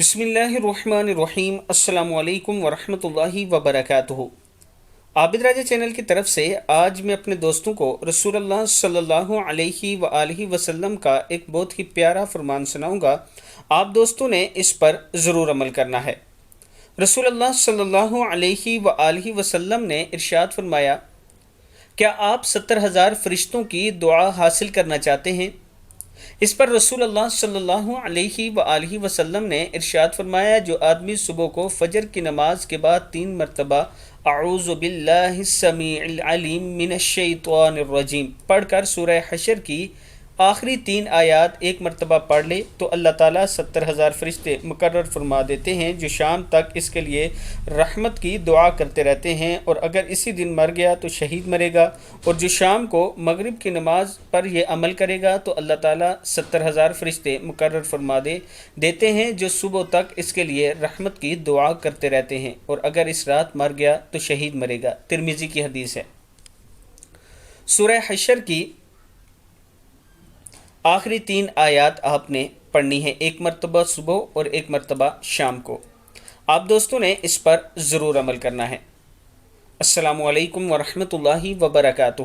बिस्मिल्लाहिर्रहमानिर्रहीम। अस्सलामु अलैकुम वरहमतुल्लाहि वबरकातुहू। आबिद राजा चैनल की तरफ से आज मैं अपने दोस्तों को रसूलुल्लाह सल्लल्लाहु अलैहि वआलिहि वसल्लम का एक बहुत ही प्यारा फरमान सुनाऊंगा। आप दोस्तों ने इस पर ज़रूर अमल करना है। रसूलुल्लाह सल्लल्लाहु अलैहि वआलिहि वसल्लम ने इरशाद फरमाया, क्या आप 70,000 फरिश्तों की दुआ हासिल करना चाहते हैं? इस पर रसूलुल्लाह सल्लल्लाहु अलैहि वआलिहि वसल्लम ने इरशाद फरमाया, जो आदमी सुबह को फजर की नमाज के बाद 3 मरतबा अऊज़ु बिल्लाहिस समीइल अलीम मिनश शैतानिर रजीम पढ़कर सूरह हशर की आखिरी 3 आयात एक मरतबा पढ़ ले तो अल्लाह ताला 70,000 फरिश्ते मुकर्रर फरमा देते हैं, जो शाम तक इसके लिए रहमत की दुआ करते रहते हैं। और अगर इसी दिन मर गया तो शहीद मरेगा, और जो शाम को मगरिब की नमाज पर यह अमल करेगा तो अल्लाह ताला 70,000 फरिश्ते मुकर्रर फरमा देते हैं, जो सुबह तक इसके लिए रहमत की दुआ करते रहते हैं। और अगर इस रात मर गया तो शहीद मरेगा। तिरमिज़ी की हदीस है। सूरह हशर की आखिरी 3 आयात आपने पढ़नी है, एक मरतबा सुबह और एक मरतबा शाम को। आप दोस्तों ने इस पर ज़रूर अमल करना है। अस्सलामु अलैकुम वरहमतुल्लाहि वबरकातुहू।